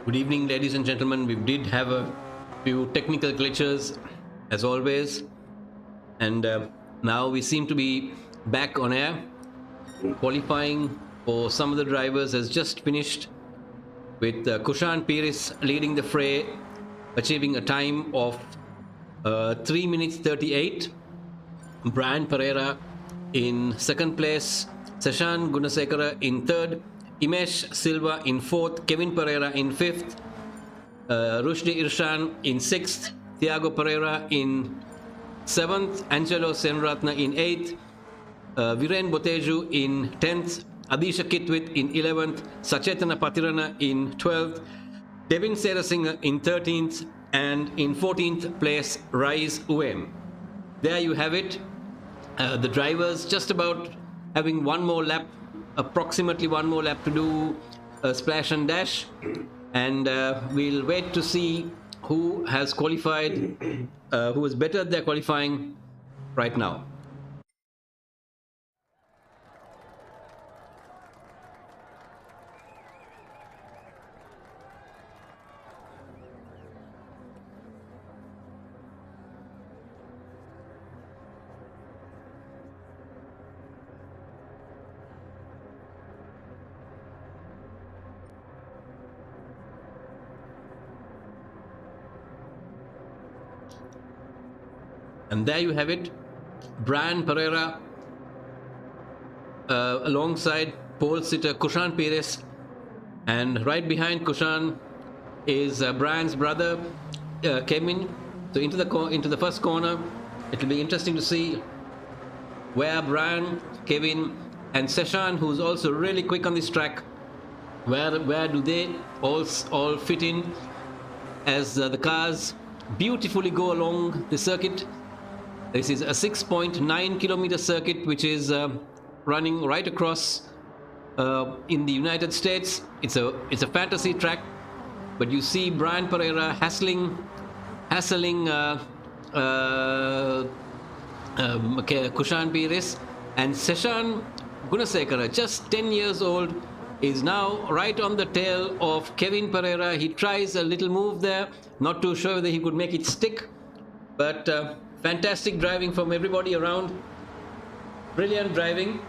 Good evening, ladies and gentlemen. We did have a few technical glitches, as always, and now we seem to be back on air. Qualifying for some of the drivers has just finished, with Kushan Piris leading the fray, achieving a time of 3 minutes 38. Brian Pereira in second place, Seshan Gunasekara in third, Imesh Silva in fourth, Kevin Pereira in fifth, Rushdi Irshan in sixth, Thiago Pereira in seventh, Angelo Senratna in eighth, Viren Boteju in 10th, Adisha Kitwit in 11th, Sachetana Patirana in 12th, Devin Serasinghe in 13th, and in 14th place, Rise Uem. There you have it. The drivers just about having one more lap, approximately one more lap to do a splash and dash, and we'll wait to see who has qualified, who is better at their qualifying right now. And there you have it, Brian Pereira alongside pole sitter Kushan Pires, and right behind Kushan is Brian's brother Kevin. So into the first corner, it will be interesting to see where Brian, Kevin, and Seshan, who's also really quick on this track, where do they all fit in as the cars beautifully go along the circuit. This is a 6.9 kilometer circuit, which is running right across in the United States. It's a fantasy track, but you see Brian Pereira hassling Kushan Pires, and Seshan Gunasekara, just 10 years old, is now right on the tail of Kevin Pereira. He tries a little move there, not too sure whether he could make it stick, but fantastic driving from everybody around. Brilliant driving.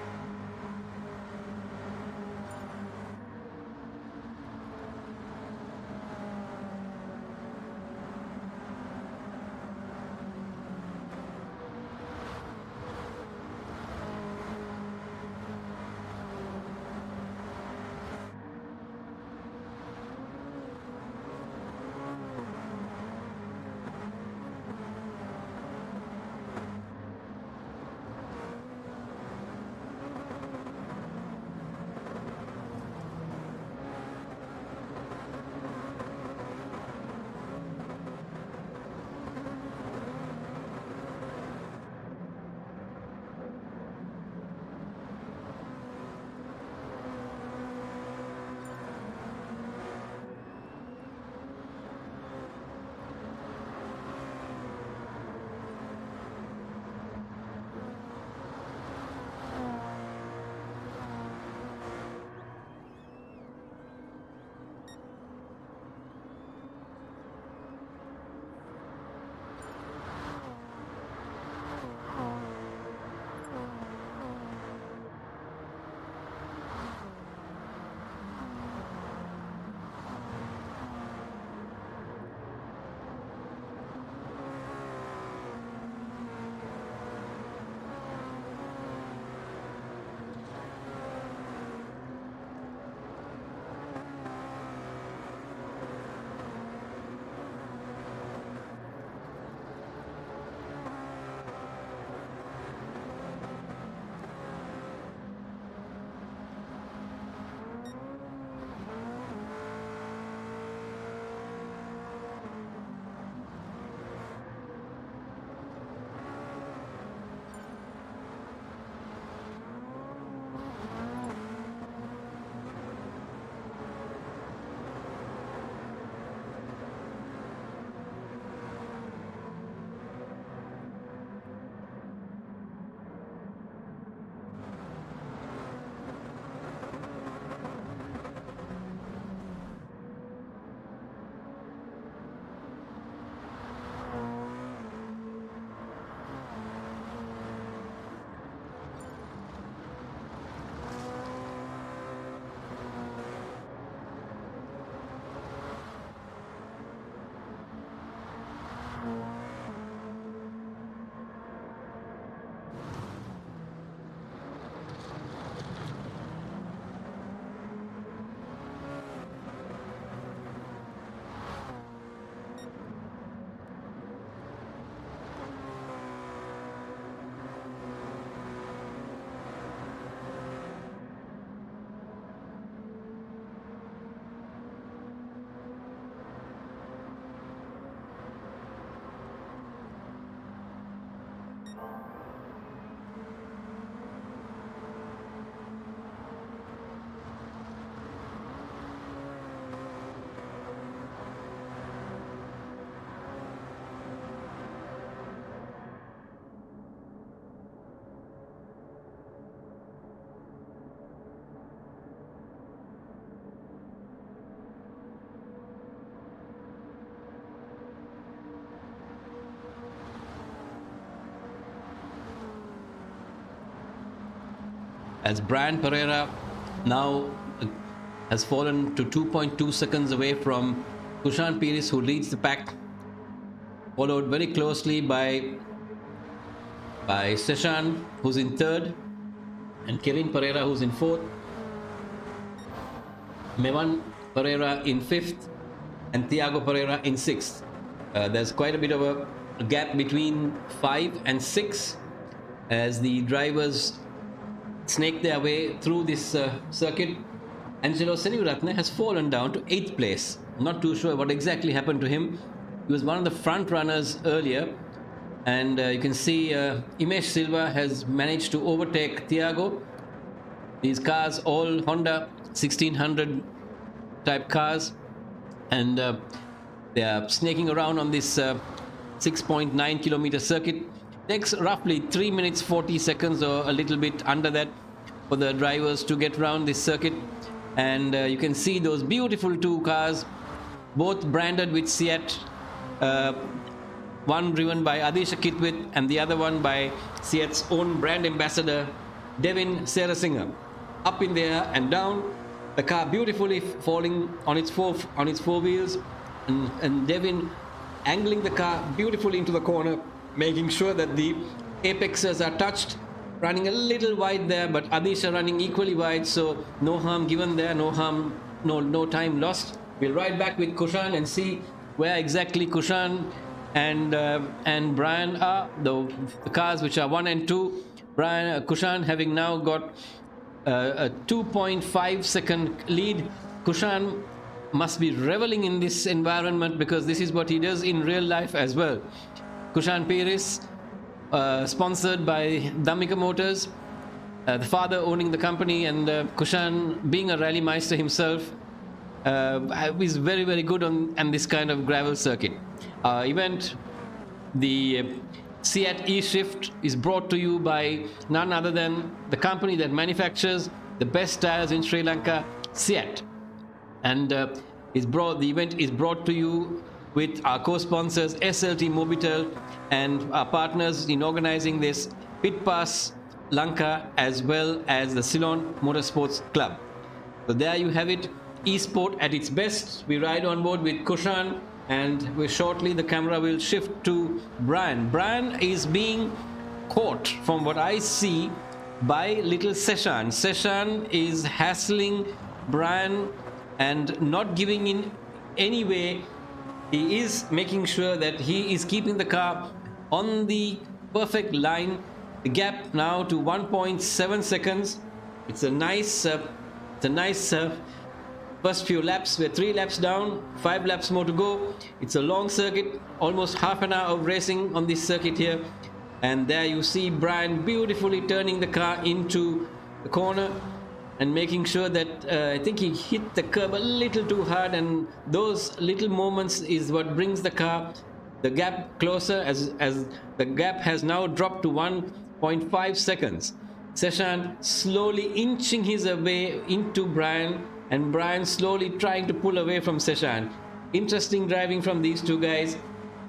as Brian Pereira now has fallen to 2.2 seconds away from Kushan Piris, who leads the pack, followed very closely by Seshan, who's in third, and Kevin Pereira, who's in fourth, Mevan Pereira in fifth, and Thiago Pereira in sixth. There's quite a bit of a gap between 5 and 6 as the drivers snake their way through this circuit. Angelo Seniviratne has fallen down to 8th place. Not too sure what exactly happened to him. He was one of the front runners earlier, and you can see Imesh Silva has managed to overtake Thiago. These cars all Honda 1600 type cars, and they are snaking around on this 6.9 kilometer circuit. Takes roughly 3 minutes 40 seconds or a little bit under that for the drivers to get around this circuit. And you can see those beautiful two cars, both branded with CEAT, one driven by Adisha Kitwit and the other one by CEAT's own brand ambassador Devin Serasinghe. Up in the air and down, the car beautifully falling on its four wheels, and Devin angling the car beautifully into the corner, making sure that the apexes are touched, running a little wide there, but Adisha running equally wide, so no harm given there, no time lost. We'll ride back with Kushan and see where exactly Kushan and Brian are, the cars which are 1 and 2. Kushan having now got a 2.5 second lead. Kushan must be reveling in this environment because this is what he does in real life as well. Kushan Piris, sponsored by Dhammika Motors, the father owning the company, and Kushan being a rally meister himself, is very, very good on this kind of gravel circuit. Event, the CEAT eSHIFT, is brought to you by none other than the company that manufactures the best tires in Sri Lanka, CEAT. And the event is brought to you with our co-sponsors SLT Mobitel and our partners in organizing this, Pit Pass Lanka, as well as the Ceylon Motorsports Club. So there you have it, eSport at its best. We ride on board with Kushan, and shortly the camera will shift to Brian. Brian is being caught, from what I see, by little Seshan. Seshan is hassling Brian and not giving in any way. He is making sure that he is keeping the car on the perfect line. The gap now to 1.7 seconds. It's a nice first few laps. We're 3 laps down, 5 laps more to go. It's a long circuit, almost half an hour of racing on this circuit here. And there you see Brian beautifully turning the car into the corner and making sure that I think he hit the curb a little too hard, and those little moments is what brings the gap closer, as the gap has now dropped to 1.5 seconds. Seshan slowly inching his way into Brian, and Brian slowly trying to pull away from Seshan. Interesting driving from these two guys.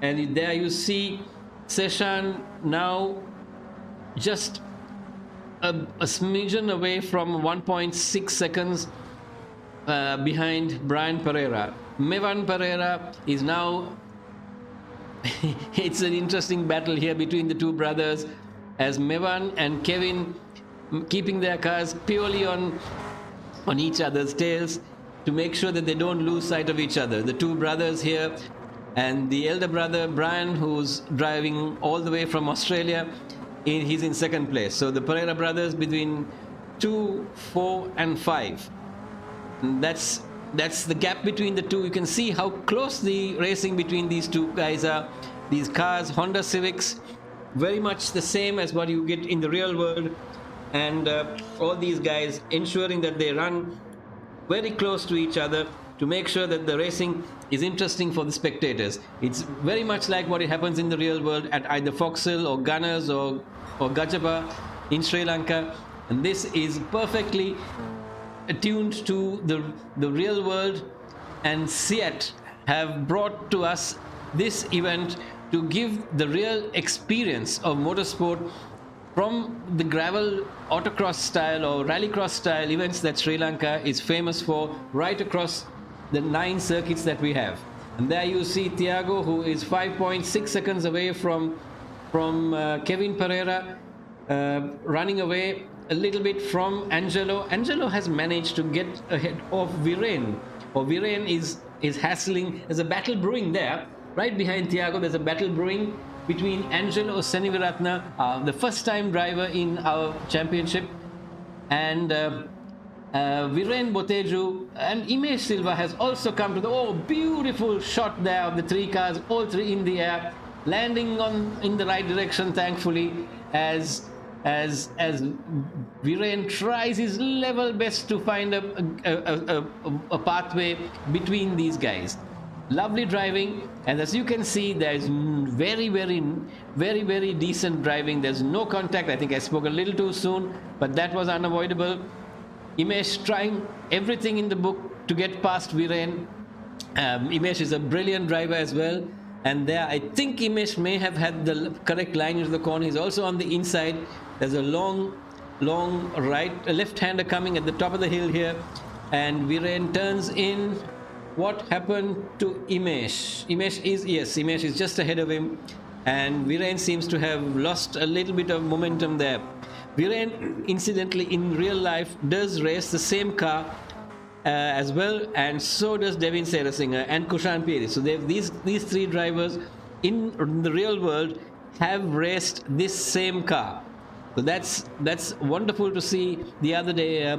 And there you see Seshan now just a smidgen away from 1.6 seconds behind Brian Pereira. Mevan Pereira is now it's an interesting battle here between the two brothers, as Mevan and Kevin keeping their cars purely on each other's tails to make sure that they don't lose sight of each other. The two brothers here, and the elder brother Brian, who's driving all the way from Australia, he's in second place. So the Pereira brothers between 2, 4 and 5. And that's the gap between the two. You can see how close the racing between these two guys are. These cars, Honda Civics, very much the same as what you get in the real world. And all these guys ensuring that they run very close to each other to make sure that the racing is interesting for the spectators. It's very much like what it happens in the real world at either Foxhill or Gunners or Gajapa in Sri Lanka. And this is perfectly attuned to the real world, and CEAT have brought to us this event to give the real experience of motorsport from the gravel autocross style or rallycross style events that Sri Lanka is famous for, right across the 9 circuits that we have. And there you see Thiago, who is 5.6 seconds away from Kevin Pereira, running away a little bit from Angelo. Angelo has managed to get ahead of Viren. Viren is hassling. There's a battle brewing there. Right behind Thiago, there's a battle brewing between Angelo Seniviratna, the first time driver in our championship, and Viren Boteju, and Imesh Silva has also come to the beautiful shot there of the 3 cars, all 3 in the air, landing in the right direction, thankfully, as Viren tries his level best to find a pathway between these guys. Lovely driving, and as you can see, there's very decent driving. There's no contact. I think I spoke a little too soon, but that was unavoidable. Imesh trying everything in the book to get past Viren. Imesh is a brilliant driver as well, and there I think Imesh may have had the correct line into the corner. He's also on the inside. There's a long left-hander coming at the top of the hill here, and Viren turns in. What happened to Imesh? Imesh is just ahead of him, and Viren seems to have lost a little bit of momentum there. Viren, incidentally, in real life, does race the same car as well, and so does Devin Serasinger and Kushan Piri. So these 3 drivers in the real world have raced this same car. So that's wonderful to see. The other day,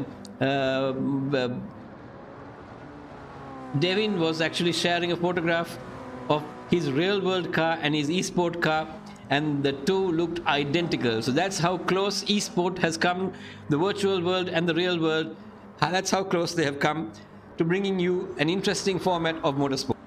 Devin was actually sharing a photograph of his real world car and his esport car, and the 2 looked identical. So that's how close esport has come, the virtual world and the real world. That's how close they have come to bringing you an interesting format of motorsport.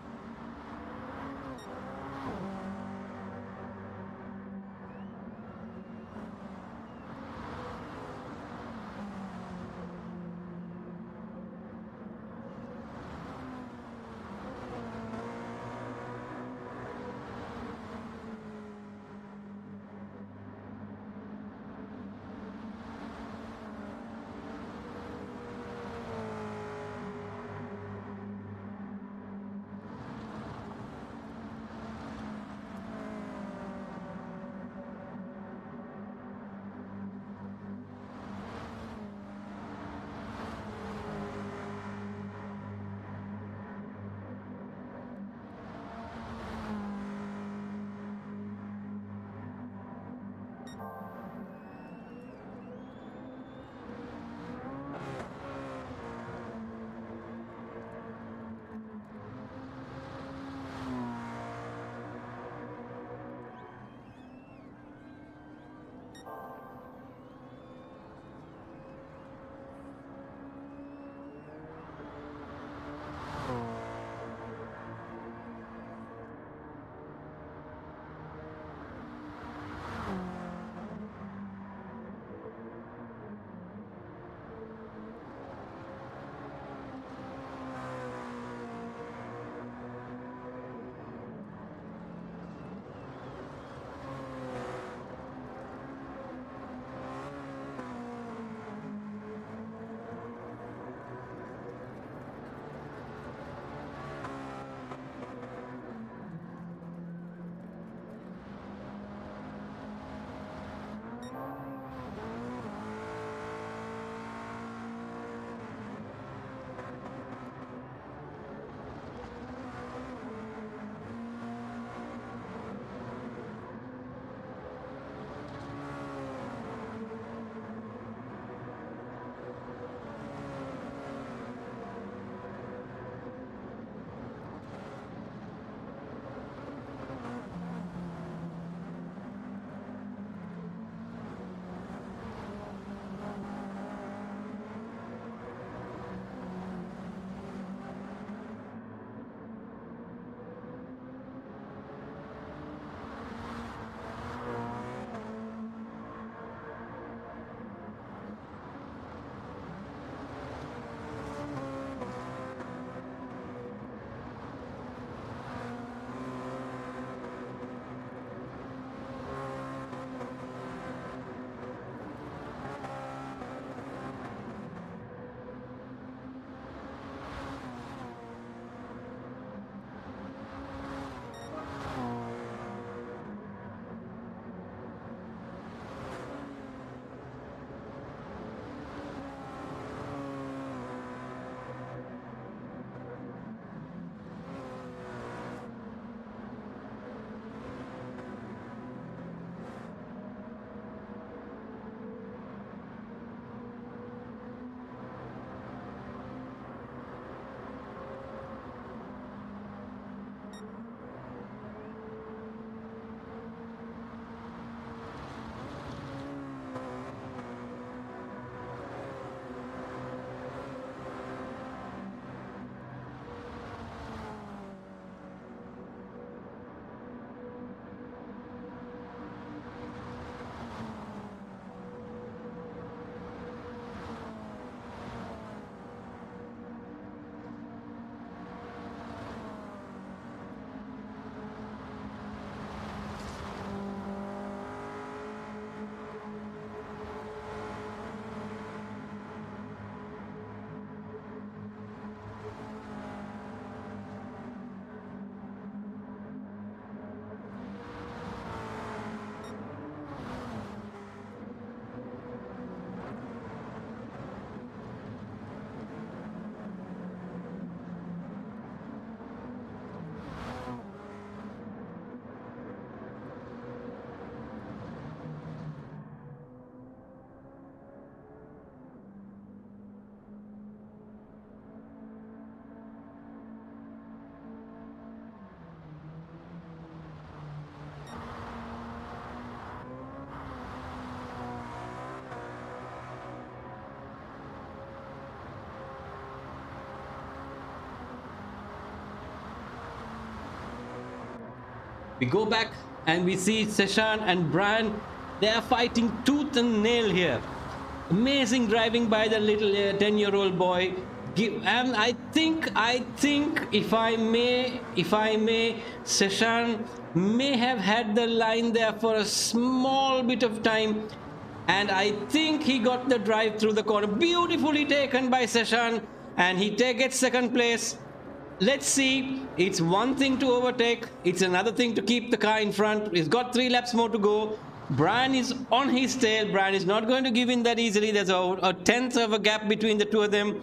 We go back and we see Seshan and Brian. They are fighting tooth and nail here. Amazing driving by the little 10-year-old boy. And I think if I may, Seshan may have had the line there for a small bit of time, and I think he got the drive through the corner. Beautifully taken by Seshan, and he gets second place. Let's see. It's one thing to overtake, it's another thing to keep the car in front. He's got 3 laps more to go. Brian is on his tail. Brian is not going to give in that easily. There's a tenth of a gap between the two of them.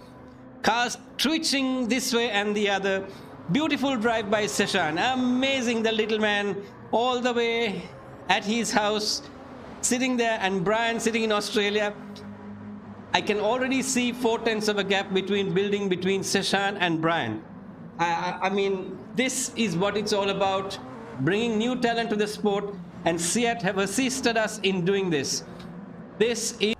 Cars twitching this way and the other. Beautiful drive by Seshan. Amazing, the little man all the way at his house, sitting there, and Brian sitting in Australia. I can already see 4/10 of a gap building between Seshan and Brian. I mean, this is what it's all about, bringing new talent to the sport, and CEAT have assisted us in doing this. This is